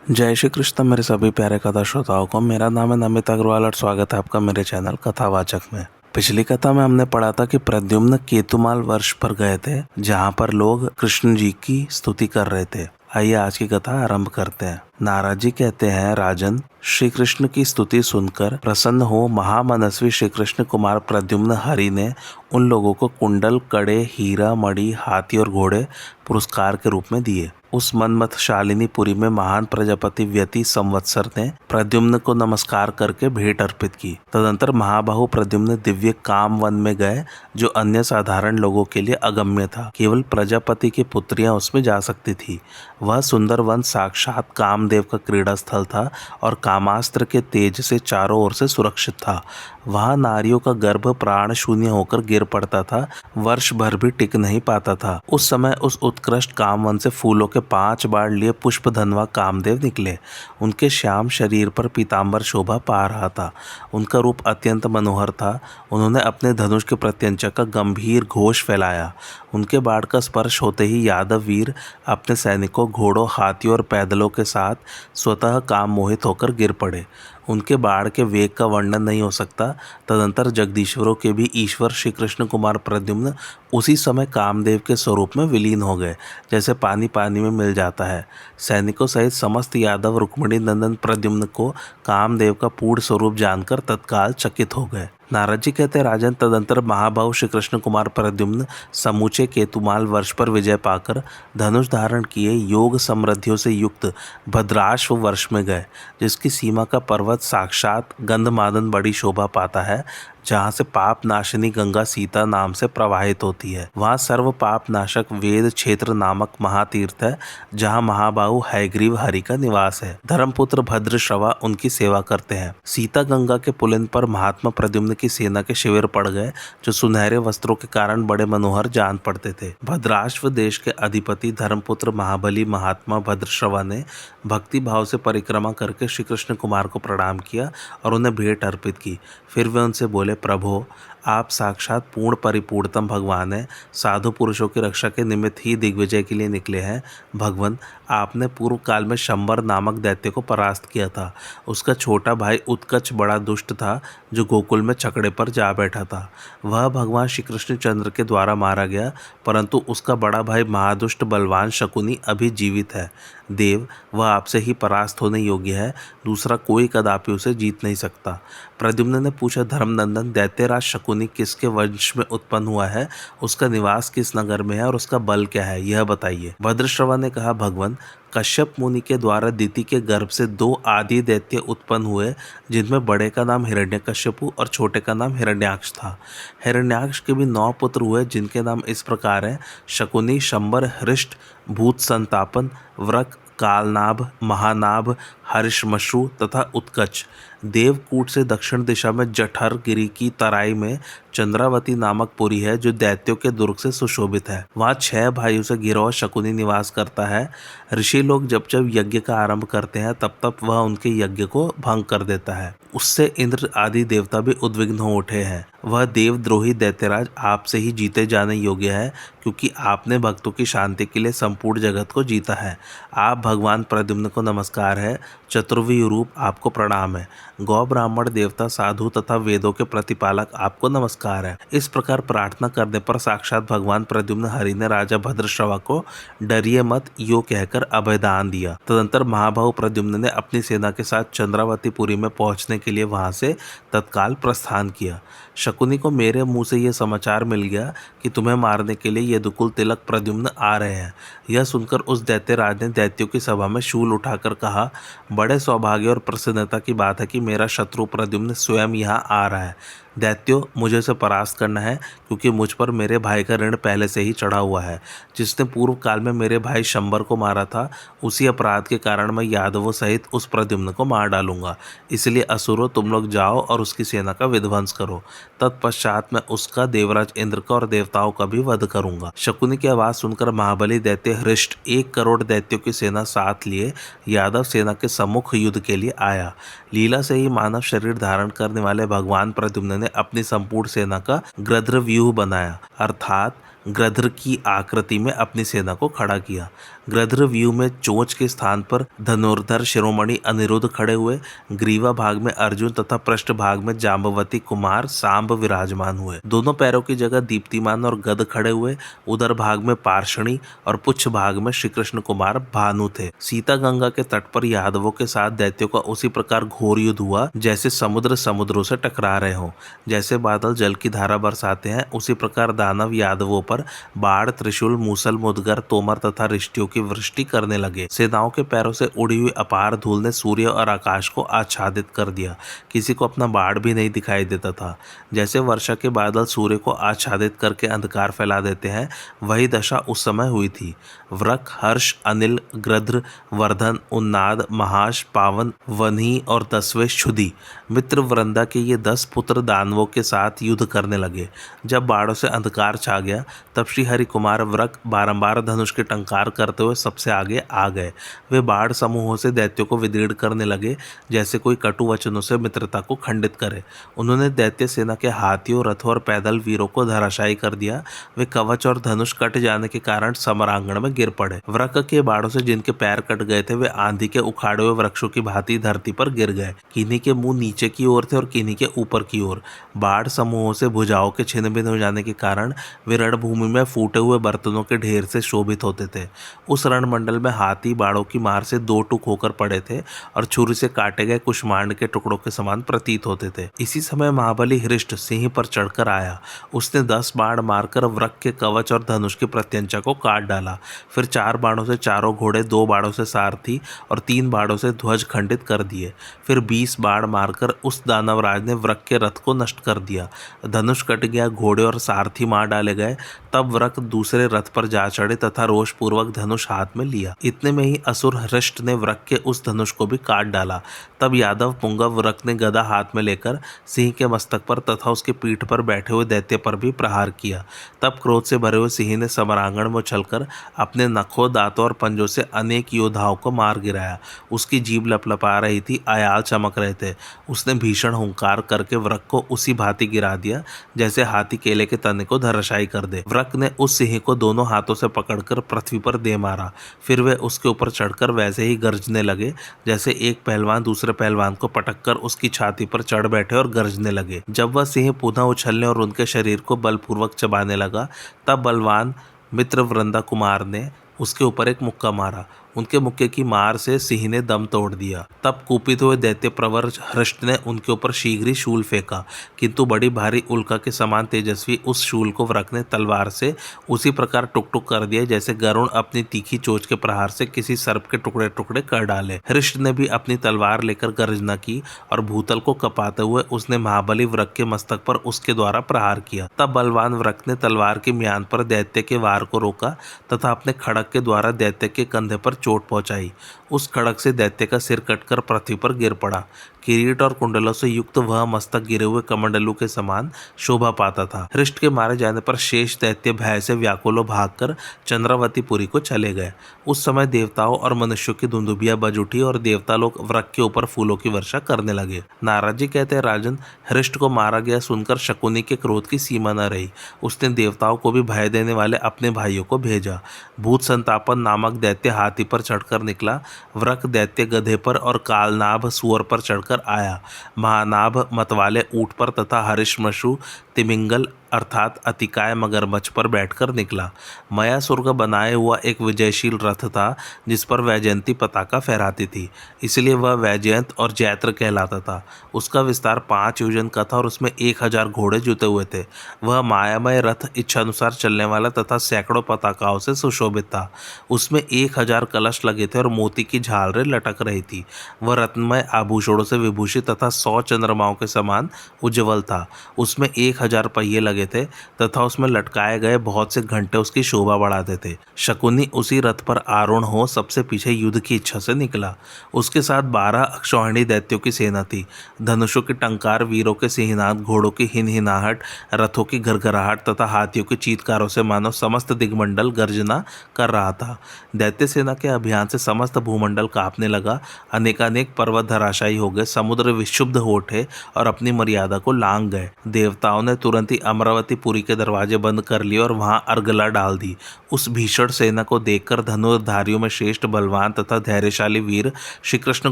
जय श्री कृष्ण मेरे सभी प्यारे कथा श्रोताओं को। मेरा नाम है नमित अग्रवाल और स्वागत है आपका मेरे चैनल कथावाचक में। पिछली कथा में हमने पढ़ा था कि प्रद्युम्न केतुमाल वर्ष पर गए थे, जहाँ पर लोग कृष्ण जी की स्तुति कर रहे थे। आइए आज की कथा आरंभ करते हैं। नारद जी कहते हैं, राजन, श्री कृष्ण की स्तुति सुनकर प्रसन्न हो महामनस्वी श्री कृष्ण कुमार प्रद्युम्न हरि ने उन लोगों को कुंडल, कड़े, हीरा, मणि, हाथी और घोड़े पुरस्कार के रूप में दिए। उस मनमथ शालिनी पुरी में महान प्रजापति व्यति संवत्सर ने प्रद्युम्न को नमस्कार करके भेंट अर्पित की। तदंतर महाबाहु प्रद्युम्न दिव्य काम वन में गए, जो अन्य साधारण लोगों के लिए अगम्य था। केवल प्रजापति की पुत्रियां उसमें जा सकती थी। वह सुंदर वन साक्षात कामदेव का क्रीड़ा स्थल था और कामास्त्र के तेज से चारों ओर से सुरक्षित था। वहां नारियों का गर्भ प्राण शून्य होकर गिर पड़ता था, वर्ष भर भी टिक नहीं पाता था। उस समय उस उत्कृष्ट कामवन से फूलों के 5 बाढ़ लिए पुष्पधनवा कामदेव निकले। उनके श्याम शरीर पर पीतांबर शोभा पा रहा था। उनका रूप अत्यंत मनोहर था। उन्होंने अपने धनुष के प्रत्यंचा का गंभीर घोष फैलाया। उनके बाढ़ का स्पर्श होते ही यादव वीर अपने सैनिकों, घोड़ों, हाथियों और पैदलों के साथ स्वतः काम मोहित होकर गिर पड़े। उनके बाढ़ के वेग का वर्णन नहीं हो सकता। तदंतर जगदीश्वरों के भी ईश्वर श्री कृष्ण कुमार प्रद्युम्न उसी समय कामदेव के स्वरूप में विलीन हो गए, जैसे पानी पानी में मिल जाता है। सैनिकों सहित समस्त यादव रुक्मिणी नंदन प्रद्युम्न को कामदेव का पूर्ण स्वरूप जानकर तत्काल चकित हो गए। नारद जी कहते हैं, राजन, तदंतर महाबाहु श्री कृष्ण कुमार प्रद्युम्न समूचे केतुमाल वर्ष पर विजय पाकर धनुष धारण किए योग समृद्धियों से युक्त भद्राश्व वर्ष में गए, जिसकी सीमा का पर्वत साक्षात गंधमादन बड़ी शोभा पाता है, जहाँ से पाप नाशिनी गंगा सीता नाम से प्रवाहित होती है। वहाँ सर्व पाप नाशक वेद क्षेत्र नामक महातीर्थ है, जहाँ महाबाहु हयग्रीव हरि का निवास है। धर्मपुत्र भद्रश्रवा उनकी सेवा करते हैं। सीता गंगा के पुलिन पर महात्मा प्रद्युम्न की सेना के शिविर पड़ गए, जो सुनहरे वस्त्रों के कारण बड़े मनोहर जान पड़ते थे। भद्राश्व देश के अधिपति धर्मपुत्र महाबली महात्मा भद्रश्रवा ने भक्ति भाव से परिक्रमा करके श्री कृष्ण कुमार को प्रणाम किया और उन्हें भेंट अर्पित की। फिर वे उनसे बोले, प्रभो, आप साक्षात पूर्ण परिपूर्णतम भगवान हैं। साधु पुरुषों की रक्षा के निमित्त ही दिग्विजय के लिए निकले हैं। भगवान, आपने पूर्व काल में शंबर नामक दैत्य को परास्त किया था। उसका छोटा भाई उत्कच बड़ा दुष्ट था, जो गोकुल में छकड़े पर जा बैठा था। वह भगवान श्री कृष्णचंद्र के द्वारा मारा गया, परंतु उसका बड़ा भाई महादुष्ट बलवान शकुनी अभी जीवित है। देव, वह आपसे ही परास्त होने योग्य है। दूसरा कोई कदापि उसे जीत नहीं सकता। प्रद्युम्न ने पूछा, धर्मनंदन, दैत्यराज शकुनी किसके वंश में उत्पन्न हुआ है? उसका निवास किस नगर में है और उसका बल क्या है, यह बताइए। भद्रश्रवा ने कहा, भगवान, कश्यप मुनि के द्वारा दिति के गर्भ से 2 आदि दैत्य उत्पन्न हुए, जिनमें बड़े का नाम हिरण्यकश्यपु और छोटे का नाम हिरण्याक्ष था। हिरण्याक्ष के भी 9 पुत्र हुए, जिनके नाम इस प्रकार हैं: शकुनी, शंबर, हृष्ट, भूत संतापन, व्रक, कालनाभ, महानाभ, हर्षमश्रु तथा उत्कच। देवकूट से दक्षिण दिशा में जठर गिरी की तराई में चंद्रावती नामक पुरी है, जो दैत्यों के दुर्ग से सुशोभित है। वहाँ 6 भाइयों से घिरा हुआ शकुनी निवास करता है। ऋषि लोग जब जब यज्ञ का आरंभ करते हैं, तब तब वह उनके यज्ञ को भंग कर देता है। उससे इंद्र आदि देवता भी उद्विग्न हो उठे हैं। वह देवद्रोही दैत्यराज आपसे ही जीते जाने योग्य है, क्योंकि आपने भक्तों की शांति के लिए संपूर्ण जगत को जीता है। आप भगवान प्रद्युम्न को नमस्कार है। चतुर्व्यूह रूप आपको प्रणाम है। गौ ब्राह्मण देवता साधु तथा वेदों के प्रतिपालक आपको नमस्कार है। इस प्रकार प्रार्थना करने पर साक्षात भगवान प्रद्युम्न हरि ने राजा भद्रश्रवा को डरिए मत यो कहकर अभयदान दिया। तदंतर महाबाहु प्रद्युम्न ने अपनी सेना के साथ चंद्रावतीपुरी में पहुंचने के लिए वहां से तत्काल प्रस्थान किया। शकुनी को मेरे मुंह से यह समाचार मिल गया कि तुम्हें मारने के लिए यदुकुल तिलक प्रद्युम्न आ रहे हैं। यह सुनकर उस दैत्यराज ने दैत्यों की सभा में शूल उठाकर कहा, बड़े सौभाग्य और प्रसन्नता की बात है कि मेरा शत्रु प्रद्युम्न स्वयं यहाँ आ रहा है। दैत्यों, मुझे उसे परास्त करना है, क्योंकि मुझ पर मेरे भाई का ऋण पहले से ही चढ़ा हुआ है। जिसने पूर्व काल में मेरे भाई शंबर को मारा था, उसी अपराध के कारण मैं यादवों सहित उस प्रद्युम्न को मार डालूंगा। इसलिए असुरों, तुम लोग जाओ और उसकी सेना का विध्वंस करो। तत्पश्चात मैं उसका, देवराज इंद्र का और देवताओं का भी वध करूंगा। शकुनी की आवाज सुनकर महाबली दैत्य हृष्ट 1 करोड़ दैत्यों की सेना साथ लिए यादव सेना के सम्मुख युद्ध के लिए आया। लीला से ही मानव शरीर धारण करने वाले भगवान प्रद्युम्न ने अपनी संपूर्ण सेना का गृध्र व्यूह बनाया, अर्थात गृध्र की आकृति में अपनी सेना को खड़ा किया। गृध्र व्यू में चोंच के स्थान पर धनुर्धर शिरोमणि अनिरुद्ध खड़े हुए, ग्रीवा भाग में अर्जुन तथा पृष्ठ भाग में जाम्बवती कुमार सांब विराजमान हुए। दोनों पैरों की जगह दीप्तिमान और गद खड़े हुए, उदर भाग में पार्षणी और पुच्छ भाग में श्री कृष्ण कुमार भानु थे। सीता गंगा के तट पर यादवों के साथ दैत्यों का उसी प्रकार घोर युद्ध हुआ जैसे समुद्र समुद्रों से टकरा रहे हों। जैसे बादल जल की धारा बरसाते हैं, उसी प्रकार दानव यादवों पर बाढ़, त्रिशूल, मूसल, मुदगर, तोमर तथा रिष्टियों की वृष्टि करने लगे। सेनाओं के पैरों से उड़ी हुई अपार धूल ने सूर्य और आकाश को आच्छादित कर दिया। किसी को अपना बाढ़ भी नहीं दिखाई देता था। जैसे वर्षा के बादल सूर्य को आच्छादित करके अंधकार फैला देते हैं, वही दशा उस समय हुई थी। वृक, हर्ष, अनिल, गृध्र, वर्धन, उन्नाद, महाश, पावन, वन्ही और 10वें क्षुधि मित्र वृंदा के ये 10 पुत्र दानवों के साथ युद्ध करने लगे। जब बाढ़ों से अंधकार छा गया, तब श्री हरि कुमार वृक बारंबार धनुष के टंकार करते हुए सबसे आगे आ गए। वे बाढ़ समूहों से दैत्यों को विदीर्ण करने लगे, जैसे कोई कटु वचनों से मित्रता को खंडित करे। उन्होंने दैत्य सेना के हाथियों, रथों और पैदल वीरों को धराशायी कर दिया। वे कवच और धनुष कट जाने के कारण समरांगण में गिर पड़े। वृक के बाढ़ों से जिनके पैर कट गए थे, वे आंधी के उखाड़े हुए वृक्षों की भांति धरती पर गिर गए। किन्हीं के मुंह नीचे की ओर थे और किन्हीं के ऊपर की ओर। बाढ़ समूहों से भुजाओं के छिन्न भिन्न हो जाने के कारण वे रणभूमि में फूटे हुए बर्तनों के ढेर से शोभित होते थे। उस रणमंडल में हाथी बाढ़ों की मार से 2 टुक होकर पड़े थे और छुरी से काटे गए कुष्मांड के टुकड़ों के समान प्रतीत होते थे। इसी समय महाबली हृष्ट सिंह पर चढ़कर आया। उसने 10 बाण मारकर वृक के कवच और धनुष की प्रत्यंचा को काट डाला। फिर 4 बाणों से चारों घोड़े, 2 बाणों से सारथी और 3 बाणों से ध्वज खंडित कर दिए। फिर 20 बाण मारकर उस दानवराज ने वृक के रथ को नष्ट कर दिया। धनुष कट गया, घोड़े और सारथी मार डाले गए। तब वृक दूसरे रथ पर जा चढ़े तथा रोष पूर्वक धनुष हाथ में लिया। इतने में ही असुर हृष्ट ने वृक के उस धनुष को भी काट डाला। तब यादव पुंगव वृक ने गदा हाथ में लेकर सिंह के मस्तक पर तथा उसके पीठ पर बैठे हुए दैत्य पर भी प्रहार किया। तब क्रोध से भरे हुए सिंह ने समरांगण में उछलकर अपने नखों, दांतों और पंजों से अनेक योद्धाओं को मार गिराया। उसकी जीभ लपलपा रही थी, आयाल चमक रहे थे। उसने भीषण हुंकार करके वृक को उसी भांति गिरा दिया जैसे हाथी केले के तने को धराशायी कर दे। वृक ने उस सिंह को दोनों हाथों से पकड़कर पृथ्वी पर दे मारा। फिर वे उसके ऊपर चढ़कर वैसे ही गरजने लगे जैसे एक पहलवान दूसरे पहलवान को पटककर उसकी छाती पर चढ़ बैठे और गरजने लगे। जब वह सिंह पुनः उछलने और उनके शरीर को बलपूर्वक चबाने लगा, तब बलवान मित्र वृंदा कुमार ने उसके ऊपर एक मुक्का मारा। उनके मुक्के की मार से सिंह ने दम तोड़ दिया। तब कुपित हुए दैत्य प्रवर हृष्ट ने उनके ऊपर शीघ्र ही शूल फेंका, किंतु बड़ी भारी उल्का के समान तेजस्वी उस शूल को वृक ने तलवार से उसी प्रकार टुक टुक कर दिया जैसे गरुण अपनी तीखी चोंच के प्रहार से किसी सर्प के टुकड़े टुकड़े कर डाले। हृष्ट ने भी अपनी तलवार लेकर गर्जना की और भूतल को कपाते हुए उसने महाबली वृक के मस्तक पर उसके द्वारा प्रहार किया। तब बलवान वृक ने तलवार की म्यान पर दैत्य के वार को रोका तथा अपने खड़ग के द्वारा दैत्य के कंधे पर चोट पहुंचाई। उस खड़ग से दैत्य का सिर कटकर पृथ्वी पर गिर पड़ा। किरीट और कुंडलों से युक्त वह मस्तक गिरे हुए कमंडलू के समान शोभा पाता था। हृष्ट के मारे जाने पर शेष दैत्य भय से व्याकुलो भागकर चंद्रावतीपुरी को चले गए। उस समय देवताओं और मनुष्यों की धुंदुभिया बज उठी और देवता लोग वृक के ऊपर फूलों की वर्षा करने लगे। नारद जी कहते हैं, राजन, हृष्ट को मारा गया सुनकर शकुनी के क्रोध की सीमा न रही। उसने देवताओं को भी भय देने वाले अपने भाइयों को भेजा। भूत संतापन नामक दैत्य हाथी पर चढ़कर निकला। वृक दैत्य गधे पर और कालनाभ सुअर पर चढ़कर आया। महानाभ मतवाले ऊंट पर तथा हरिश्मशु तिमिंगल अर्थात अतिकाय मगरमच्छ पर बैठकर निकला। मयासुर का बनाया हुआ एक विजयशील रथ था जिस पर वैजयंती पताका फहराती थी, इसलिए वह वैजयंत और जैत्र कहलाता था। उसका विस्तार 5 योजन का था और उसमें 1000 घोड़े जुते हुए थे। वह मायामय रथ इच्छानुसार चलने वाला तथा सैकड़ों पताकाओं से सुशोभित था। उसमें 1000 कलश लगे थे और मोती की झालरें लटक रही थी। वह रत्नमय आभूषणों से विभूषित तथा 100 चंद्रमाओं के समान उज्ज्वल था। उसमें 1000 पहिए लगे थे तथा उसमें लटकाए गए बहुत से घंटे उसकी शोभा बढ़ाते थे। शकुनी उसी रथ पर आरूढ़ हो सबसे पीछे युद्ध की इच्छा से निकला। उसके साथ 12 अक्षौहिणी दैत्यों की सेना थी। धनुषों के टंकार, वीरों के सिंहनाद, घोड़ों की हिनहिनाहट, रथों की घरघराहट तथा हाथियों की चीत्कारों से मानो समस्त दिग्मंडल गर्जना कर रहा था। दैत्य सेना के अभियान से समस्त भूमंडल कांपने लगा। अनेकानेक पर्वत धराशायी हो गए, समुद्र विक्षुब्ध हो उठे और अपनी मर्यादा को लांघ गए। देवताओं ने उन्होंने तुरंत ही अमरावतीपुरी के दरवाजे बंद कर लिए और वहां अर्गला डाल दी। उस भीषण सेना को देखकर धनुर्धारियों में श्रेष्ठ बलवान तथा धैर्यशाली वीर श्री कृष्ण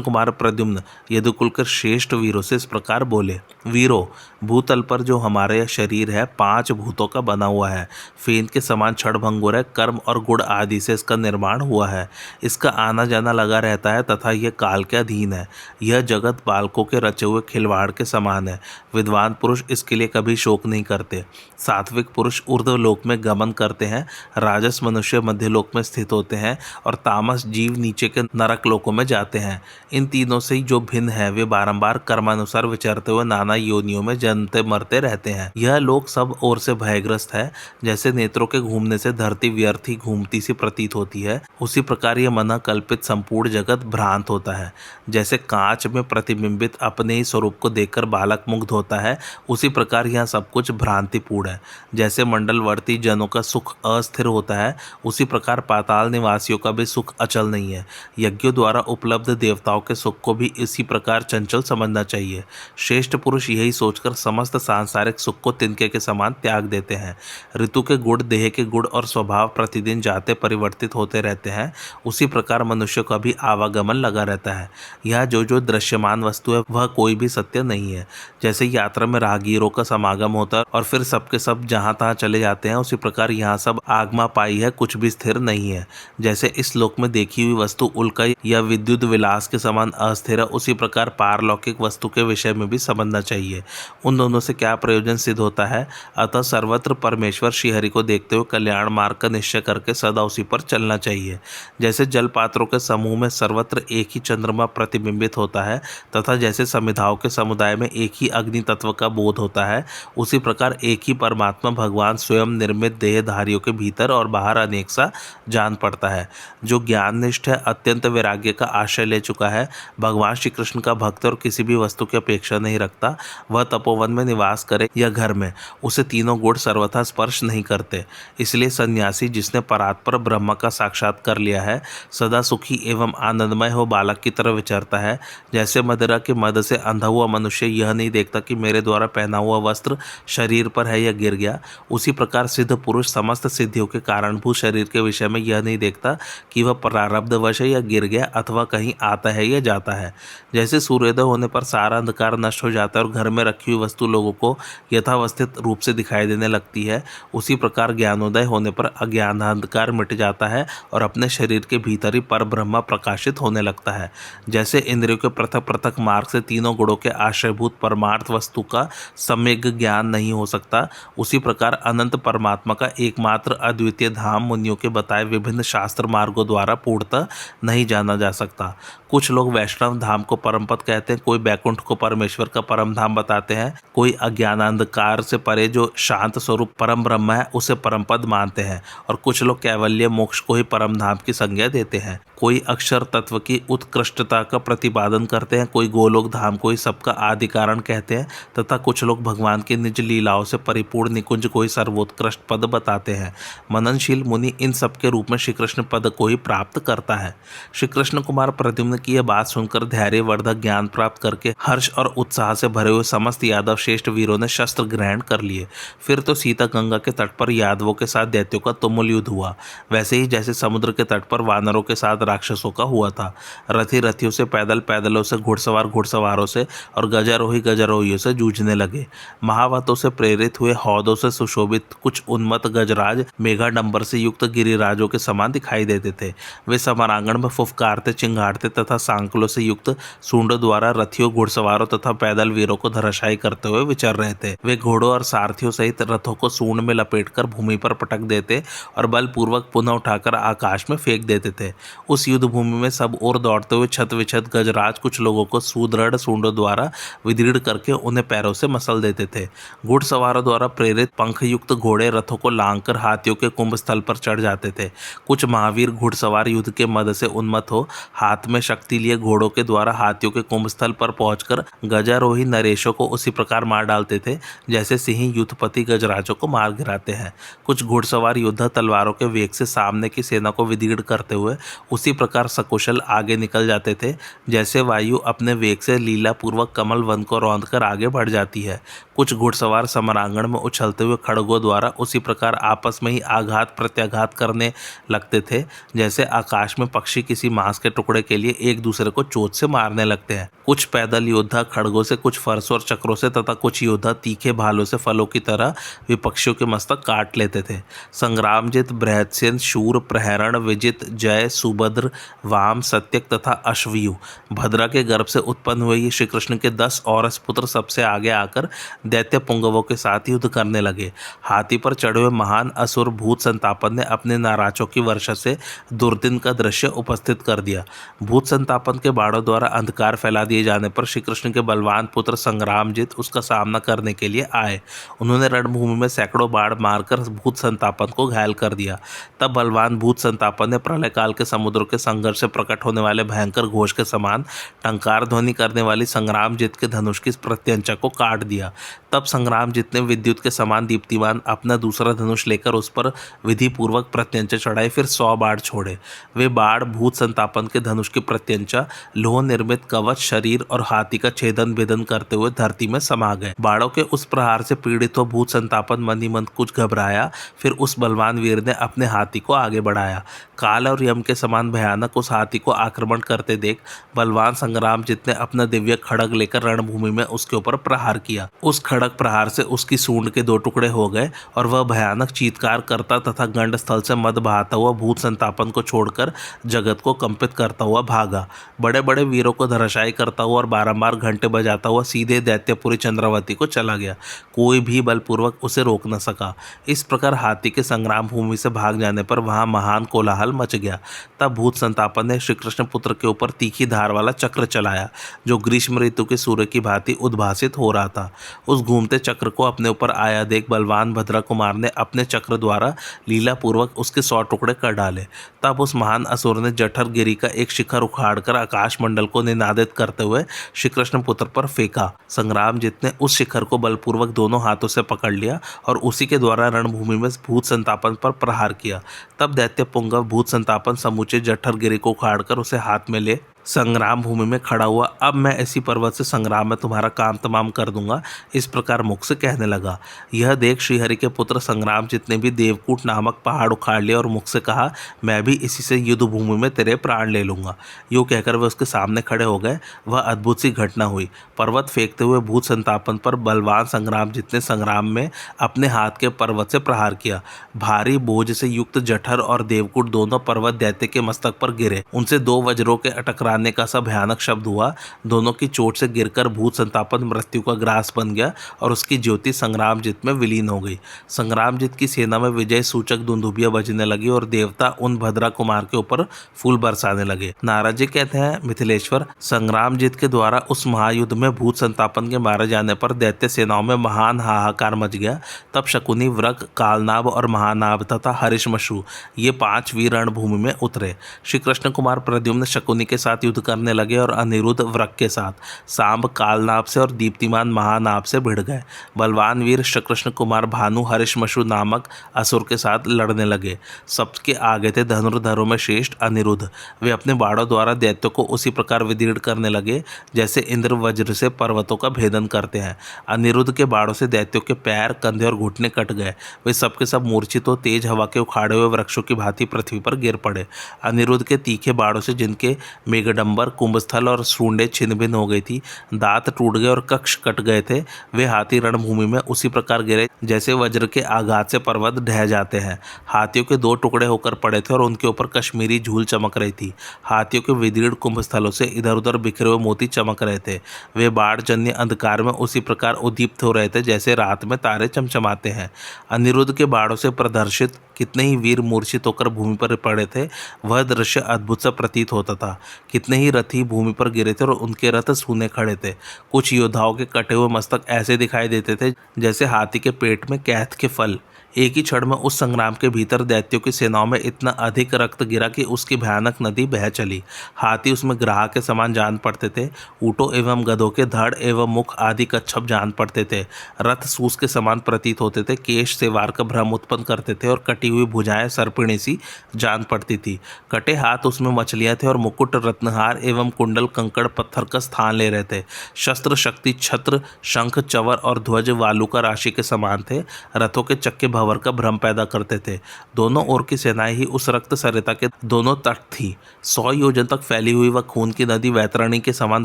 कुमार प्रद्युम्न यदुकुल के श्रेष्ठ वीरों से इस प्रकार बोले, वीरों, भूतल पर जो हमारे शरीर है 5 भूतों का बना हुआ है। फेन के समान क्षणभंगुर है, कर्म और गुण आदि से इसका निर्माण हुआ है। इसका आना जाना लगा रहता है तथा यह काल के अधीन है। यह जगत बालकों के रचे हुए खिलवाड़ के समान है। विद्वान पुरुष इसके लिए कभी शोक नहीं करते। सात्विक पुरुष ऊर्ध्व लोक में गमन करते हैं, राजस मनुष्य मध्य लोक में स्थित होते हैं और तामस जीव नीचे के नरक लोकों में जाते हैं। इन तीनों से जो भिन्न है वे बारंबार कर्मानुसार विचरते हुए नाना योनियों में जन्मते मरते रहते हैं। यह लोक सब ओर से भयग्रस्त है। जैसे नेत्रों के घूमने से धरती व्यर्थ ही घूमती सी प्रतीत होती है, उसी प्रकार यह मन कल्पित संपूर्ण जगत भ्रांत होता है। जैसे कांच में प्रतिबिंबित अपने ही स्वरूप को देखकर बालक मुग्ध होता है, उसी प्रकार यह सब कुछ भ्रांतिपूर्ण है। जैसे मंडलवर्ती जनों का सुख अस्थिर होता है, उसी प्रकार पाताल निवासियों का भी सुख अचल नहीं है। यज्ञों द्वारा उपलब्ध देवताओं के सुख को भी इसी प्रकार चंचल समझना चाहिए। श्रेष्ठ पुरुष यही सोचकर समस्त सांसारिक सुख को तिनके के समान त्याग देते हैं। ऋतु के गुण, देह के गुण और स्वभाव प्रतिदिन जाते परिवर्तित होते रहते हैं, उसी प्रकार मनुष्य का भी आवागमन लगा रहता है। यह जो दृश्यमान वस्तु है वह कोई भी सत्य नहीं है। जैसे यात्रा में राहगीरों का समागम होता है और फिर सबके सब जहाँ तहाँ चले जाते हैं, उसी प्रकार यहाँ सब आगमा पाई है, कुछ भी स्थिर नहीं है। जैसे इस लोक में देखी हुई वस्तु उल्का या विद्युत विलास के समान अस्थिर है, उसी प्रकार पारलौकिक वस्तु के विषय में भी समझना चाहिए। उन दोनों से क्या प्रयोजन सिद्ध होता है? अतः सर्वत्र परमेश्वर श्रीहरि को देखते हुए कल्याण मार्ग का निश्चय करके सदा उसी पर चलना चाहिए। जैसे जल पात्रों के समूह में सर्वत्र एक ही चंद्रमा प्रतिबिंबित होता है तथा जैसे समिधाओं के समुदाय में एक ही अग्नि तत्व का बोध होता है, उसी प्रकार एक ही परमात्मा भगवान स्वयं निर्मित देहधारियों के भीतर और बाहर अनेक सा जान पड़ता है। जो ज्ञाननिष्ठ है, अत्यंत वैराग्य का आश्रय ले चुका है, भगवान श्री कृष्ण का भक्त और किसी भी वस्तु की अपेक्षा नहीं रखता, वह तपोवन में निवास करे या घर में, उसे तीनों गुण सर्वथा स्पर्श नहीं करते। इसलिए सन्यासी जिसने परात्पर ब्रह्म का साक्षात कर लिया है, सदा सुखी एवं आनंदमय हो बालक की तरह विचरता है। जैसे मदिरा के मद से अंधा हुआ मनुष्य यह नहीं देखता कि मेरे द्वारा पहना हुआ वस्त्र शरीर पर है या गिर गया, उसी प्रकार सिद्ध पुरुष समस्त सिद्धियों के कारणभूत शरीर के विषय में यह नहीं देखता कि वह प्रारब्धवश है या गिर गया अथवा कहीं आता है या जाता है। जैसे सूर्योदय होने पर सारा अंधकार नष्ट हो जाता है और घर में रखी हुई वस्तु लोगों को यथावस्थित रूप से दिखाई देने लगती है, उसी प्रकार ज्ञानोदय होने पर अज्ञानांधकार मिट जाता है और अपने शरीर के भीतर ही परब्रह्म प्रकाशित होने लगता है। जैसे इंद्रियों के पृथक पृथक मार्ग से तीनों गुणों के आश्रयभूत परमार्थ वस्तु का सम्यक ज्ञान नहीं हो सकता, उसी प्रकार अनंत परमात्मा का एकमात्र अद्वितीय धाम मुनियों के बताए विभिन्न शास्त्र मार्गों द्वारा पूर्णतः नहीं जाना जा सकता। कुछ लोग वैष्णव धाम को परमपद कहते हैं, कोई बैकुंठ को परमेश्वर का परम धाम बताते हैं, कोई अज्ञानांधकार से परे जो शांत स्वरूप परम ब्रह्म है उसे परमपद मानते हैं, और कुछ लोग कैवल्य मोक्ष को ही परम धाम की संज्ञा देते हैं। कोई अक्षर तत्व की उत्कृष्टता का प्रतिपादन करते हैं, कोई गोलोक धाम को ही सबका आदि कारण कहते हैं, तथा कुछ लोग भगवान की निज लीलाओं से परिपूर्ण निकुंज को ही सर्वोत्कृष्ट पद बताते हैं। मननशील मुनि इन सब के रूप में श्री कृष्ण पद को ही प्राप्त करता है। श्री कृष्ण कुमार प्रद्युम्न की यह बात सुनकर धैर्यवर्धक ज्ञान प्राप्त करके हर्ष और उत्साह से भरे हुए समस्त यादव श्रेष्ठ वीरों ने शस्त्र ग्रहण कर लिए। फिर तो सीता गंगा के तट पर यादवों के साथ दैत्यों का तुमुल युद्ध हुआ, वैसे ही जैसे समुद्र के तट पर वानरों के साथ राक्षसों का हुआ था। रथी रथियों से, पैदल पैदलों से, घुड़सवार घुड़सवारों से और गजारोही गजारोहियों से जूझने लगे। महावतों से प्रेरित हुए हौदों से सुशोभित कुछ उन्मत्त गजराज मेघाडंबर से युक्त गिरिराजों के समान दिखाई देते थे। वे समरांगण में फुफकारते, चिंगाड़ते तथा सांकलों से युक्त सूंडों द्वारा रथियों, घुड़सवारों तथा पैदल वीरों को धराशायी करते हुए विचर रहे थे। वे घोड़ों और सारथियों सहित रथों को सूंड में लपेटकर भूमि पर पटक देते और बलपूर्वक पुनः उठाकर आकाश में फेंक देते थे। उस युद्ध भूमि में सब ओर दौड़ते हुए छत विछत गजराज कुछ लोगों को सुदृढ़ सूंडों द्वारा विदीर्ण करके उन्हें पैरों से मसल देते थे। घुड़सवारों द्वारा प्रेरित पंख युक्त घोड़े रथों को लांघकर हाथियों के कुंभ स्थल पर चढ़ जाते थे। कुछ महावीर घुड़सवार युद्ध के मद से उन्मत्त हो हाथ में शक्ति लिए घोड़ों के द्वारा हाथियों के कुंभ स्थल पर पहुंचकर गजारोही नरेशों को उसी प्रकार मार डालते थे जैसे सिंह युद्धपति गजराजों को मार गिराते हैं। कुछ घुड़सवार योद्धा तलवारों के वेग से सामने की सेना को विदीर्ण करते हुए उसी प्रकार सकुशल आगे निकल जाते थे जैसे वायु अपने वेग से लीला पूर्वक कमल वन को रौंदकर आगे बढ़ जाती है। कुछ घुड़सवार घुड़सवार समरांगण में उछलते हुए खड़गों द्वारा उसी प्रकार आपस में ही आघात प्रत्याघात करने लगते थे जैसे आकाश में पक्षी किसी मांस के टुकड़े के लिए एक दूसरे को चोंच से मारने लगते हैं। कुछ पैदल योद्धा खड़गों से, कुछ फरसों और चक्रों से तथा कुछ योद्धा तीखे भालों से फलों की तरह विपक्षियों के मस्तक काट लेते थे। संग्रामजित, बृहत्सेन, शूर, प्रहरण, विजित, जय, सुभद्र, वाम, सत्यक तथा अश्वयु, भद्रा के गर्भ से उत्पन्न हुए ये श्री कृष्ण के 10 औरस पुत्र सबसे आगे आकर दैत्य पुंगवों के साथ युद्ध करने लगे। हाथी पर चढ़े हुए महान असुर भूत संतापन ने अपने नाराजों की वर्षा से दुर्दिन का दृश्य उपस्थित कर दिया। भूत संतापन के बाणों द्वारा अंधकार फैला दिए जाने पर श्री कृष्ण के बलवान पुत्र संग्रामजित उसका सामना करने के लिए आए। उन्होंने रणभूमि में सैकड़ों बाण मारकर भूत संतापन को घायल कर दिया। तब बलवान भूत संतापन ने प्रलय काल के समुद्र के संघर्ष से प्रकट होने वाले भयंकर घोष के समान टंकार ध्वनि करने वाली संग्रामजित के धनुष की प्रत्यंचा को काट दिया। तब संग्रामजित ने विद्युत के समान दीप्तिमान अपना दूसरा धनुष लेकर उस पर विधि पूर्वक प्रत्यंचा चढ़ाई, फिर 100 बाण छोड़े। वे बाण भूत संतापन के धनुष की प्रत्यंचा, लोह निर्मित कवच, शरीर और हाथी का छेदन भेदन करते हुए धरती में समा गए। बाणों के उस प्रहार से पीड़ित हो भूत संतापन मन ही मन कुछ घबराया। फिर उस बलवान वीर ने अपने हाथी को आगे बढ़ाया। काल और यम के समान भयानक उस हाथी को आक्रमण करते देख बलवान संग्रामजित ने अपना दिव्य खड़ग लेकर रणभूमि में उसके ऊपर प्रहार किया। उस खड़ग प्रहार से उसकी सूंड के 2 टुकड़े हो गए और वह भयानक चीत्कार करता तथा गंड स्थल से मद बहाता हुआ भूत संतापन को छोड़कर जगत को कंपित करता हुआ भागा। बड़े बड़े वीरों को धराशायी करता हुआ और बारंबार घंटे बजाता हुआ सीधे दैत्यपुरी चंद्रावती को चला गया। कोई भी बलपूर्वक उसे रोक न सका। इस प्रकार हाथी के संग्राम भूमि से भाग जाने पर वहां महान कोलाहल मच गया। तब भूत संतापन ने श्री कृष्ण पुत्र के ऊपर तीखी धार वाला चक्र चलाया जो ग्रीष्म ऋतु के सूर्य की भांति उद्भासित हो रहा था। उस घूमते चक्र को अपने ऊपर आया देख बलवान भद्रा कुमार ने अपने चक्र द्वारा लीला पूर्वक उसके 100 टुकड़े कर डाले। तब उस महान असुर ने जठर गिरी का एक शिखर उखाड़कर आकाश मंडल को निनादित करते हुए श्री कृष्ण पुत्र पर फेंका। संग्रामजित ने उस शिखर को बलपूर्वक दोनों हाथों से पकड़ लिया और उसी के द्वारा रणभूमि में भूत संतापन पर प्रहार किया। तब दैत्य पुंगव भूत संतापन समूचे जठर गिरी को उखाड़कर उसे हाथ में ले संग्राम भूमि में खड़ा हुआ। अब मैं इसी पर्वत से संग्राम में तुम्हारा काम तमाम कर दूंगा, इस प्रकार मुख से कहने लगा। यह देख श्रीहरि के पुत्र संग्रामजित ने भी देवकूट नामक पहाड़ उखाड़ लिया और मुख से कहा, मैं भी इसी से युद्ध भूमि में तेरे प्राण ले लूंगा। यूँ कहकर वे उसके सामने खड़े हो गए। वह अद्भुत सी घटना हुई। पर्वत फेंकते हुए भूत संतापन पर बलवान संग्रामजित ने संग्राम में अपने हाथ के पर्वत से प्रहार किया। भारी बोझ से युक्त जठर और देवकूट दोनों पर्वत दैत्य के मस्तक पर गिरे। उनसे 2 वज्रों के टकराने का सा भयानक शब्द हुआ। दोनों की चोट से गिरकर भूत संतापन मृत्यु का ग्रास बन गया और उसकी ज्योति संग्रामजित में विलीन हो गई। संग्रामजित की सेना में विजय सूचक दुंदुभियां बजने लगी और देवता उन भद्रा कुमार के ऊपर फूल बरसाने लगे। नारद जी कहते हैं, मिथिलेश्वर, संग्रामजित के द्वारा उस महायुद्ध में भूत संतापन के मारे जाने पर दैत्य सेनाओं में महान हाहाकार मच गया। तब शकुनी, व्रक, कालनाभ और महानाभ तथा हरिशमशु ये 5 वीर रणभूमि में उतरे। श्री कृष्ण कुमार प्रद्युम्न शकुनी के साथ युद्ध करने लगे और अनिरुद्ध व्रक के साथ, सांब कालनाभ से और दीप्तिमान महानाभ से भिड़ गए। बलवान वीर श्री कृष्ण कुमार भानु हरिशमशु नामक असुर के साथ लड़ने लगे। सबके आगे थे धनुर्धरों में श्रेष्ठ अनिरुद्ध। वे अपने बाणों द्वारा दैत्यों को उसी प्रकार विदीर्ण करने लगे जैसे इंद्र वज्र से पर्वतों का भेदन करते हैं। अनिरुद्ध के बाणों से दैत्यों के पैर, कंधे और घुटने कट गए। वे सबके सब मूर्छित हो तेज हवा के उखाड़े हुए वृक्षों की भांति पृथ्वी पर गिर पड़े। अनिरुद्ध के तीखे बाणों से जिनके मेघडंबर, कुंभस्थल और सूंडें छिन्न भिन्न हो गई थी, दांत टूट गए और कक्ष कट गए थे, वे हाथी रणभूमि में उसी प्रकार गिरे जैसे वज्र के आघात से पर्वत ढह जाते हैं। हाथियों के 2 टुकड़े होकर पड़े थे और उनके ऊपर कश्मीरी झूल चमक रही थी। हाथियों के विदीर्ण कुंभस्थलों से इधर उधर बिखरे हुए मोती चमक रहे थे। वे बाढ़जन्य अंधकार में उसी प्रकार उद्दीप्त हो रहे थे जैसे रात में तारे चमचमाते हैं। अनिरुद्ध के बाणों से प्रदर्शित कितने ही वीर मूर्छित होकर भूमि पर पड़े थे। वह दृश्य अद्भुत सा प्रतीत होता था। कितने ही रथी भूमि पर गिरे थे और उनके रथ सूने खड़े थे। कुछ योद्धाओं के कटे हुए मस्तक ऐसे दिखाई देते थे जैसे हाथी के पेट में कैथ के फल। एक ही क्षण में उस संग्राम के भीतर दैत्यों की सेनाओं में इतना अधिक रक्त गिरा कि उसकी भयानक नदी बह चली। हाथी उसमें ग्राह के समान जान पड़ते थे, ऊँटों एवं गधों के धड़ एवं मुख आदि कच्छप जान पड़ते थे, रथ सूस के समान प्रतीत होते थे, केश सेवार का भ्रम उत्पन्न करते थे और कटी हुई भुजाएं सर्पिणी सी जान पड़ती थी। कटे हाथ उसमें मछलियां थे और मुकुट रत्नहार एवं कुंडल कंकड़ पत्थर का स्थान ले रहे थे। शस्त्र शक्ति छत्र शंख चवर और ध्वज वालुका राशि के समान थे। रथों के चक्के भंवर का भ्रम पैदा करते थे। दोनों ओर की सेनाएं ही उस रक्त सरिता के दोनों तट थी। 100 योजन तक फैली हुई वह खून की नदी वैतरणी के समान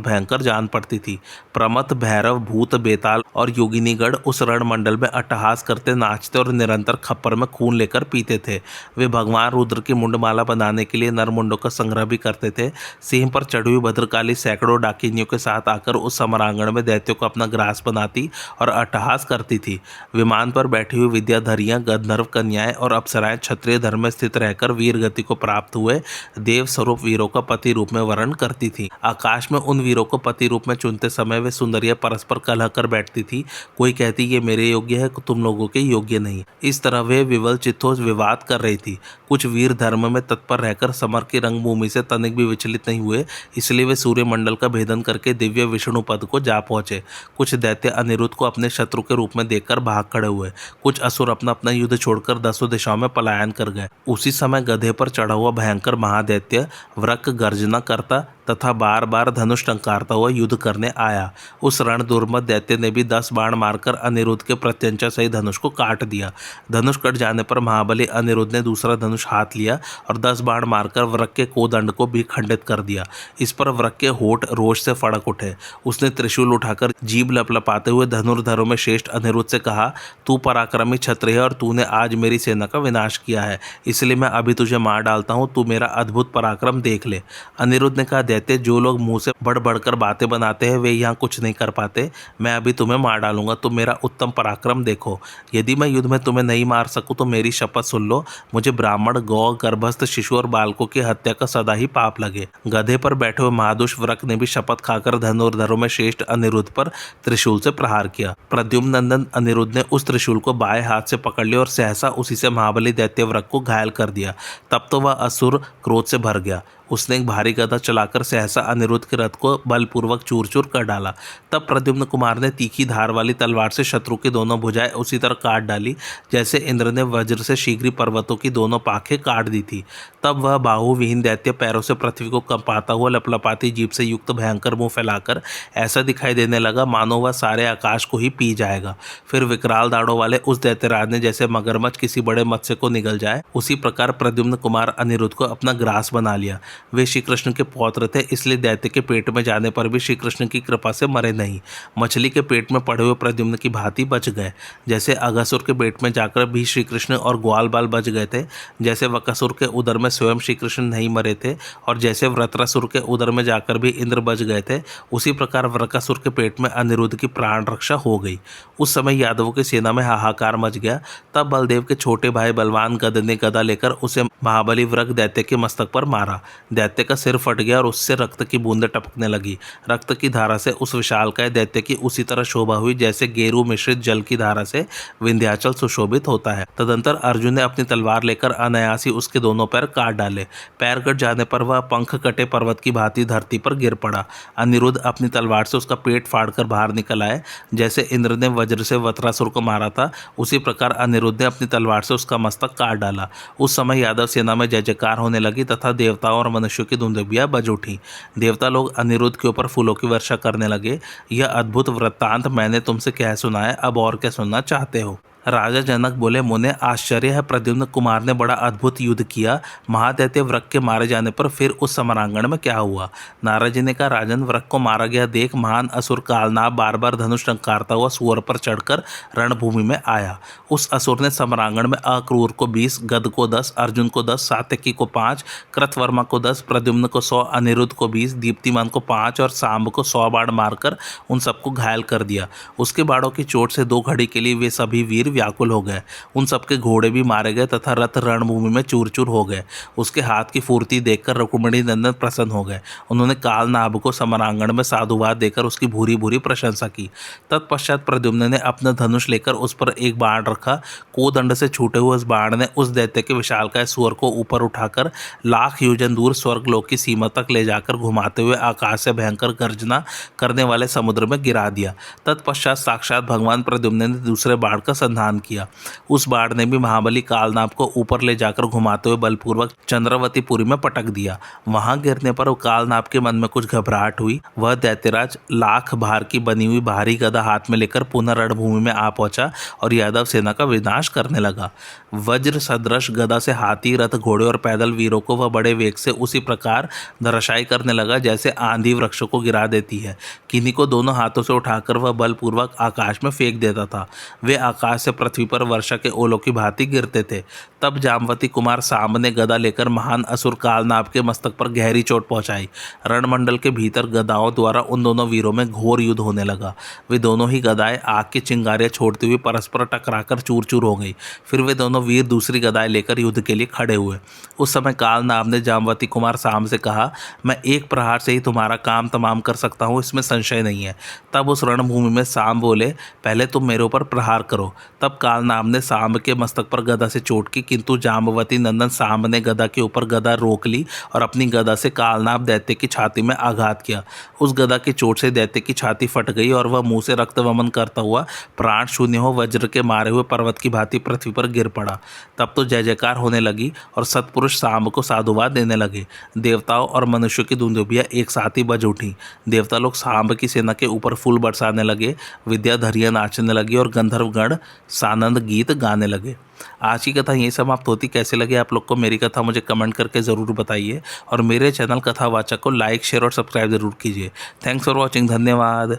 भयंकर जान पड़ती थी। प्रमथ भैरव भूत बेताल और योगिनीगढ़ उस रण मंडल में अट्टहास करते, नाचते और निरंतर खप्पर में खून लेकर पीते थे। वे भगवान रुद्र की मुंडमाला बनाने के लिए नरमुंडों का संग्रह भी करते थे। सिंह पर चढ़ी हुई भद्रकाली सैकड़ों डाकिनियों के साथ आकर उस समरांगण में दैत्यों को अपना ग्रास बनाती और अट्टहास करती थी। विमान पर बैठी हुई विद्याधरियां, गंधर्व कन्याएं और अप्सराएं क्षत्रिय धर्म में स्थित रहकर वीर गति को प्राप्त हुए देव स्वरूप वीरों का पति रूप में वर्ण करती थी। आकाश में उन वीरों को पति रूप में चुनते समय वे सुंदरियां परस्पर कलह कर बैठती थी। कोई कहती ये मेरे योग्य है, तुम लोगों के योग्य नहीं। इस तरह वे विवल चित्तों विवाद कर रही थी। कुछ वीर धर्म में तत्पर रहकर समर की रंगभूमि से तनिक भी विचलित नहीं हुए, इसलिए वे सूर्यमंडल का भेदन करके दिव्य विष्णु पद को जा पहुंचे। कुछ दैत्य अनिरुद्ध को अपने शत्रु के रूप में देखकर भाग खड़े हुए। कुछ असुर अपना अपना युद्ध छोड़कर 10 दिशाओं में पलायन कर गए। उसी समय गधे पर चढ़ा हुआ भयंकर महादैत्य व्रक गर्जना करता तथा बार बार धनुष टंकारता हुआ युद्ध करने आया। उस रण दुर्मद दैत्य ने भी 10 बाण मारकर अनिरुद्ध के प्रत्यंचा सही धनुष को काट दिया। धनुष कट जाने पर महाबली अनिरुद्ध ने दूसरा धनुष हाथ लिया और 10 बाण मारकर व्रक के कोदंड को भी खंडित कर दिया। इस पर व्रक के होठ रोष से फड़क उठे। उसने त्रिशूल उठाकर जीभ लपलपाते हुए धनुर्धरों में श्रेष्ठ अनिरुद्ध से कहा, तू पराक्रमी क्षत्रिय है और तूने आज मेरी सेना का विनाश किया है, इसलिए मैं अभी तुझे मार डालता हूँ, तू मेरा अद्भुत पराक्रम देख ले। अनिरुद्ध ने कहा, जो लोग मुंह से बढ़ बढ़कर बातें बनाते हैं वे यहाँ कुछ नहीं कर पाते। मैं अभी तुम्हें मार डालूंगा, तुम मेरा उत्तम पराक्रम देखो। यदि मैं युद्ध में तुम्हें नहीं मार सकूं तो मेरी शपथ सुन लो, मुझे ब्राह्मण, गौ, गर्भस्थ शिशु और बालकों की हत्या का सदा ही पाप लगे। गधे पर बैठे हुए महादुष व्रक ने भी शपथ खाकर धनुर्धरों में श्रेष्ठ अनिरुद्ध पर त्रिशूल से प्रहार किया। प्रद्युम्न नंदन अनिरुद्ध ने उस त्रिशूल को बाएं हाथ से पकड़ लिया और सहसा उसी से महाबली दैत्य व्रक को घायल कर दिया। तब तो वह असुर क्रोध से भर गया। उसने एक भारी गदा चलाकर सहसा अनिरुद्ध के रथ को बलपूर्वक चूर चूर कर डाला। तब प्रद्युम्न कुमार ने तीखी धार वाली तलवार से शत्रु की दोनों भुजाएं उसी तरह काट डाली जैसे इंद्र ने वज्र से शीघ्र पर्वतों की दोनों पाखें काट दी थी। तब वह बाहुविहीन दैत्य पैरों से पृथ्वी को कंपाता हुआ लपलपाती जीभ से युक्त भयंकर मुंह फैलाकर ऐसा दिखाई देने लगा मानो वह सारे आकाश को ही पी जाएगा। फिर विकराल दाढ़ों वाले उस दैत्यराज ने जैसे मगरमच्छ किसी बड़े मत्स्य को निगल जाए, उसी प्रकार प्रद्युम्न कुमार अनिरुद्ध को अपना ग्रास बना लिया। वे श्री कृष्ण के पौत्र थे, इसलिए दैत्य के पेट में जाने पर भी श्री कृष्ण की कृपा से मरे नहीं। मछली के पेट में पड़े हुए प्रद्युम्न की भांति बच गए। जैसे अघासुर के पेट में जाकर भी श्री कृष्ण और ग्वाल बाल बच गए थे, जैसे वकासुर के उदर में स्वयं श्री कृष्ण नहीं मरे थे और जैसे वृत्रासुर के उदर में जाकर भी इंद्र बच गए थे, उसी प्रकार वृकासुर के पेट में अनिरुद्ध की प्राण रक्षा हो गई। उस समय यादवों की सेना में हाहाकार मच गया। तब बलदेव के छोटे भाई बलवान गद ने गदा लेकर उसे महाबली व्रक दैत्य के मस्तक पर मारा। दैत्य का सिर फट गया और उससे रक्त की बूंदें टपकने लगी। रक्त की धारा से उस विशालकाय दैत्य की उसी तरह शोभा हुई जैसे गेरू मिश्रित जल की धारा से विंध्याचल सुशोभित होता है। तदंतर अर्जुन ने अपनी तलवार लेकर अनायासी उसके दोनों पैर काट डाले। पैर कट जाने पर वह पंख कटे पर्वत की भांति धरती पर गिर पड़ा। अनिरुद्ध अपनी तलवार से उसका पेट फाड़कर बाहर निकल आए। जैसे इंद्र ने वज्र से वत्रासुर को मारा था, उसी प्रकार अनिरुद्ध ने अपनी तलवार से उसका मस्तक काट डाला। उस समय यादव सेना में जय जयकार होने लगी तथा देवताओं और मनुष्यों की धुंधुबियां बज उठी। देवता लोग अनिरुद्ध के ऊपर फूलों की वर्षा करने लगे। यह अद्भुत वृत्तांत मैंने तुमसे कह सुनाया, अब और क्या सुनना चाहते हो? राजा जनक बोले, मुने आश्चर्य है, प्रद्युम्न कुमार ने बड़ा अद्भुत युद्ध किया। महादैत्य व्रक के मारे जाने पर फिर उस समरांगण में क्या हुआ? नारद जी ने कहा, राजन, व्रक को मारा गया देख महान असुर कालनाग बार बार धनुष टंकारता हुआ सुअर पर चढ़कर रणभूमि में आया। उस असुर ने समरांगण में अक्रूर को 20, गद को 10, अर्जुन को 10, सात्यकी को 5, कृतवर्मा को 10, प्रद्युम्न को 100, अनिरुद्ध को 20, दीप्तिमान को 5 और सांब को 100 बाण मारकर उन सबको घायल कर दिया। उसके बाड़ों की चोट से 2 घड़ी के लिए वे सभी वीर व्याकुल हो गए। उन सबके घोड़े भी मारे गए तथा रथ रणभूमि में चूर चूर हो गए। उसके हाथ की फुर्ती देखकर रुक्मिणी नंदन प्रसन्न हो गए। उन्होंने कालनाभ को समरांगण में साधुवाद देकर उसकी भूरी भूरी प्रशंसा की। तत्पश्चात प्रद्युम्न ने अपना धनुष लेकर उस पर एक बाण रखा। कोदंड से छूटे हुए उस बाण ने उस दैत्य के विशालकाय सुअर को ऊपर उठाकर लाख योजन दूर स्वर्गलोक की सीमा तक ले जाकर घुमाते हुए आकाश से भयंकर गर्जना करने वाले समुद्र में गिरा दिया। तत्पश्चात साक्षात भगवान प्रद्युम्न ने दूसरे बाण का संधान किया। उस बाण ने भी महाबली कालनाभ को ऊपर ले जाकर घुमाते हुए बलपूर्वक चंद्रवतीपुरी में पटक दिया। वहां गिरने पर कालनाभ के मन में कुछ घबराहट हुई। वह दैत्यराज लाख भार की बनी हुई भारी गदा हाथ में लेकर पुनः रणभूमि में आ पहुंचा और यादव सेना का विनाश करने लगा। वज्र सदृश गदा से हाथी, रथ, घोड़े और पैदल वीरों को वह बड़े वेग से उसी प्रकार धराशायी करने लगा जैसे आंधी वृक्षों को गिरा देती है। किन्हीं को दोनों हाथों से उठाकर वह बलपूर्वक आकाश में फेंक देता था। वे आकाश से पृथ्वी पर वर्षा के ओलों की भांति गिरते थे। तब जामवती कुमार सांब ने गदा लेकर महान असुर कालनाभ के मस्तक पर गहरी चोट पहुंचाई। रणमंडल के भीतर गदाओं द्वारा उन दोनों वीरों में घोर युद्ध होने लगा। वे दोनों ही गदाएं आग की चिंगारियां छोड़ते हुए परस्पर टकराकर चूर चूर हो गई। फिर वे दोनों वीर दूसरी गदाएं लेकर युद्ध के लिए खड़े हुए। उस समय कालनाभ ने जामवती कुमार सांब से कहा, मैं एक प्रहार से ही तुम्हारा काम तमाम कर सकता हूँ, इसमें संशय नहीं है। तब उस रणभूमि में सांब बोले, पहले तुम मेरे ऊपर प्रहार करो। तब कालनाभ ने सांब के मस्तक पर गदा से चोट की, किंतु जामवती नंदन सांब ने गदा के ऊपर गदा रोक ली और अपनी गदा से कालनाभ दैत्य की छाती में आघात किया। उस गदा की चोट से दैत्य की छाती फट गई और वह मुंह से रक्त वमन करता हुआ प्राण शून्य हो वज्र के मारे हुए पर्वत की भांति पृथ्वी पर गिर पड़ा। तब तो जय जयकार होने लगी और सत्पुरुष सांब को साधुवाद देने लगे। देवताओं और मनुष्यों की दुंदुभियां एक साथ ही बज उठी। देवता लोग सांब की सेना के ऊपर फूल बरसाने लगे, विद्याधरियां नाचने लगी और गंधर्वगण सानंद गीत गाने लगे। आज की कथा यही समाप्त होती। कैसे लगे आप लोग को मेरी कथा मुझे कमेंट करके ज़रूर बताइए और मेरे चैनल कथावाचक को लाइक, शेयर और सब्सक्राइब ज़रूर कीजिए। Thanks for watching. धन्यवाद।